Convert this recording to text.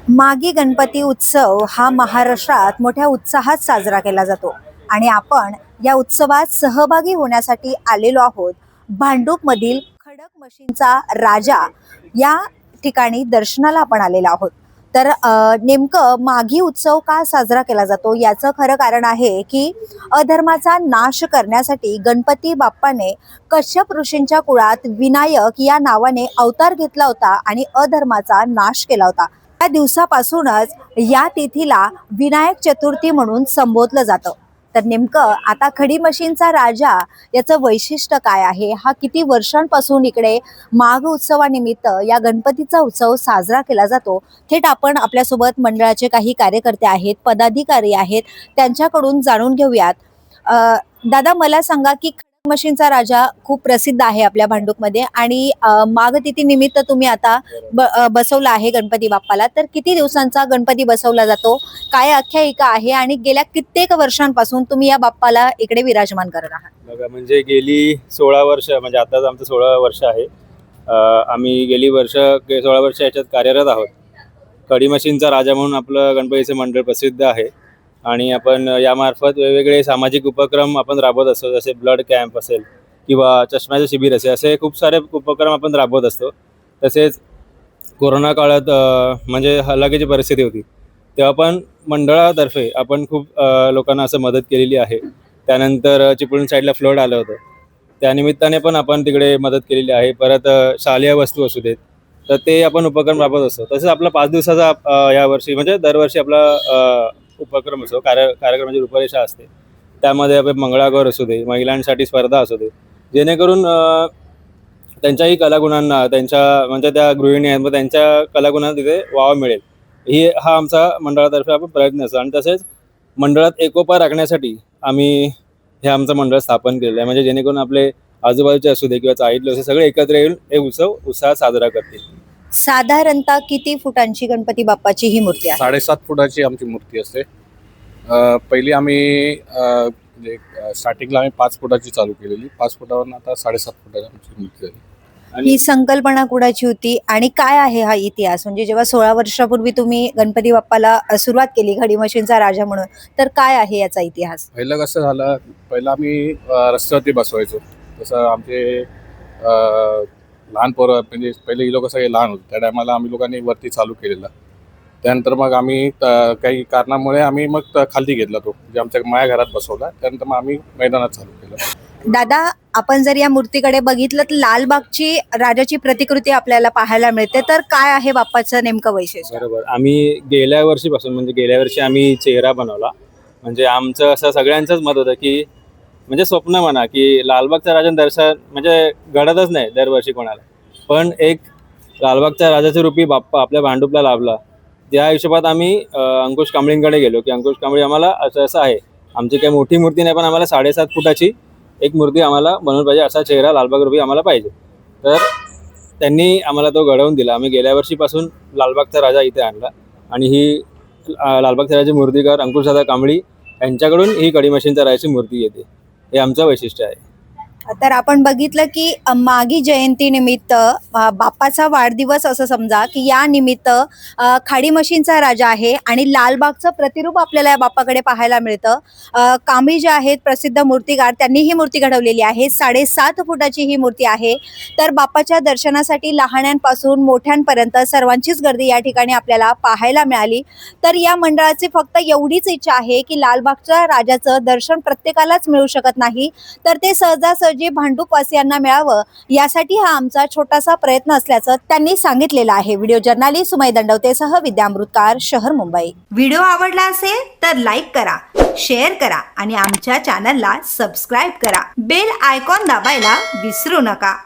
मागी गणपती उत्सव हा महाराष्ट्रात मोठ्या उत्साहात साजरा केला जातो आणि आपण या उत्सवात सहभागी होण्यासाठी आलेलो आहोत. भांडूपमधील खडक मशीनचा राजा या ठिकाणी दर्शनाला आपण आलेलो आहोत. तर नेमकं मागी उत्सव का साजरा केला जातो याचं खरं कारण आहे की अधर्माचा नाश करण्यासाठी गणपती बाप्पाने कश्यप ऋषींच्या कुळात विनायक या नावाने अवतार घेतला होता आणि अधर्माचा नाश केला होता. त्या दिवसापासूनच या तिथीला विनायक चतुर्थी म्हणून संबोधलं जातं. तर नेमकं आता खडी मशीनचा राजा याचं वैशिष्ट्य काय आहे, हा किती वर्षांपासून इकडे माघ उत्सवानिमित्त या गणपतीचा उत्सव साजरा केला जातो, थेट आपण आपल्यासोबत मंडळाचे काही कार्यकर्ते आहेत, पदाधिकारी आहेत, त्यांच्याकडून जाणून घेऊयात. दादा, मला सांगा की खडक मशीनचा राजा खूप प्रसिद्ध आहे आपल्या भांडूपमध्ये आणि माघ तिथी निमित्त तुम्ही आता बसवला आहे गणपती बाप्पाला. तर किती दिवसांचा गणपती बसवला जातो, काय आख्यायिका आहे आणि गेल्या कित्येक वर्षांपासून तुम्ही या बाप्पाला इकडे विराजमान करत आहात? म्हणजे गेली 16 वर्ष, म्हणजे आताच आमचं 16 वर्ष आहे. आम्ही गेली 16 वर्ष याच्यात कार्यरत आहोत. खडी मशीनचा राजा म्हणून आपलं गणपतीचं मंडळ प्रसिद्ध आहे आणि आपण यामार्फत वेगवेगळे सामाजिक उपक्रम आपण राबवत असतो, जसे ब्लड कॅम्प असेल किंवा चष्म्याचं शिबिर असेल, असे खूप सारे उपक्रम आपण राबवत असतो. तसेच कोरोना काळात म्हणजे हलाखीची परिस्थिती होती, तेव्हा पण मंडळातर्फे आपण खूप लोकांना असं मदत केलेली आहे. त्यानंतर चिपळूण साईडला फ्लड आलं होतं, त्यानिमित्ताने पण आपण तिकडे मदत केलेली आहे. परत शालेय वस्तू असू देत, तर ते आपण उपक्रम राबवत असतो. तसंच आपला 5 दिवसाचा यावर्षी म्हणजे दरवर्षी आपला उपक्रम असतो, कार्यक्रमाची रूपरेषा असते. त्यामध्ये आपण मंगळागौर असू दे, महिलांसाठी स्पर्धा असू दे, जेणेकरून त्यांच्याही कलागुणांना, त्यांच्या म्हणजे त्या गृहिणी आहेत, मग त्यांच्या कलागुणांना तिथे वाव मिळेल, हा आमचा मंडळातर्फे आपण प्रयत्न असतो. आणि तसेच मंडळात एकोपा राखण्यासाठी आम्ही हे आमचं मंडळ स्थापन केलेलं आहे, म्हणजे जेणेकरून आपले आजूबाजूचे असू दे किंवा चाळीतले असू, सगळे एकत्र येऊन हे उत्सव उत्साहात साजरा करतील. साधारणतः किती फुटांची गणपती बाप्पाची ही मूर्ती आहे? 7.5 फुटाची आमची मूर्ती असते. पहिली आम्ही म्हणजे स्टार्टिंगला आम्ही 5 फुटाची चालू केलेली, 5 फुटावरून आता 7.5 फुटाची आमची मूर्ती झाली. ही संकल्पना कुणाची होती आणि काय आहे हा इतिहास? म्हणजे जेव्हा 16 वर्षापूर्वी तुम्ही गणपती बाप्पाला सुरुवात केली खडी मशीनचा राजा म्हणून, तर काय आहे याचा इतिहास? पहिलं कसं झालं, पहिलं आम्ही रस्त्यावरती बसवायचो. तसं आमचे लहान पोरं, म्हणजे पहिले ही लोक सगळे लहान होते, त्या टायमाला आम्ही लोकांनी वरती चालू केलेलं. त्यानंतर मग आम्ही काही कारणामुळे आम्ही मग खाली घेतला तो, म्हणजे आमच्या माझ्या घरात बसवला. त्यानंतर मग आम्ही मैदानात चालू केलं. दादा, आपण जर या मूर्तीकडे बघितलं तर लालबागची राजाची प्रतिकृती आपल्याला पाहायला मिळते, तर काय आहे बाप्पाचं नेमकं वैशिष्ट्य? बरोबर, आम्ही गेल्या वर्षीपासून, म्हणजे गेल्या वर्षी आम्ही चेहरा बनवला. म्हणजे आमचं असं सगळ्यांचंच मत होतं की, म्हणजे स्वप्न म्हणा की लालबागचा राजा दर्शन म्हणजे घडतच नाही दरवर्षी कोणाला, पण एक लालबागच्या राजाच्या रूपी बाप्पा आपल्या भांडूपला लाभला. त्या हिशोबात आम्ही अंकुश कांबळींकडे गेलो की अंकुश कांबळी, आम्हाला असं आहे, आमची काही मोठी मूर्ती नाही, पण आम्हाला 7.5 फुटाची एक मूर्ती आम्हाला बनवून पाहिजे, असा चेहरा लालबाग रूपी आम्हाला पाहिजे. तर त्यांनी आम्हाला तो घडवून दिला. आम्ही गेल्या वर्षीपासून लालबागचा राजा इथे आणला आणि ही लालबागच्या राजाची मूर्तीकार अंकुशदादा कांबळी यांच्याकडून ही खडी मशीनच्या राजाची मूर्ती येते. हे आमचं वैशिष्ट्य आहे. तर आपण बघितलं की मागी जयंती निमित्त बाप्पाचा वाढदिवस असं समजा की या निमित्त खाडी मशीनचा राजा आहे आणि लालबागचं प्रतिरूप आपल्याला या बाप्पाकडे पाहायला मिळतं. कांबळी जे आहेत प्रसिद्ध मूर्तिकार, त्यांनी ही मूर्ती घडवलेली आहे. 7.5 फुटाची ही मूर्ती आहे. तर बाप्पाच्या दर्शनासाठी लहानांपासून मोठ्यांपर्यंत सर्वांचीच गर्दी या ठिकाणी आपल्याला पाहायला मिळाली. तर या मंडळाची फक्त एवढीच इच्छा आहे की लालबागच्या राजाचं दर्शन प्रत्येकालाच मिळू शकत नाही, तर ते सहजासहजी भांडूपवासियांना मिळावं, यासाठी हा आमचा छोटासा प्रयत्न असल्याचं त्यांनी सांगितलेलं आहे. व्हिडिओ जर्नलिस्ट सुमय दंडवतेसह विद्या अमृतकार, शहर मुंबई. व्हिडिओ आवडला असेल तर लाईक करा, शेअर करा आणि आमच्या चॅनलला सबस्क्राईब करा. बेल आयकॉन दाबायला विसरू नका.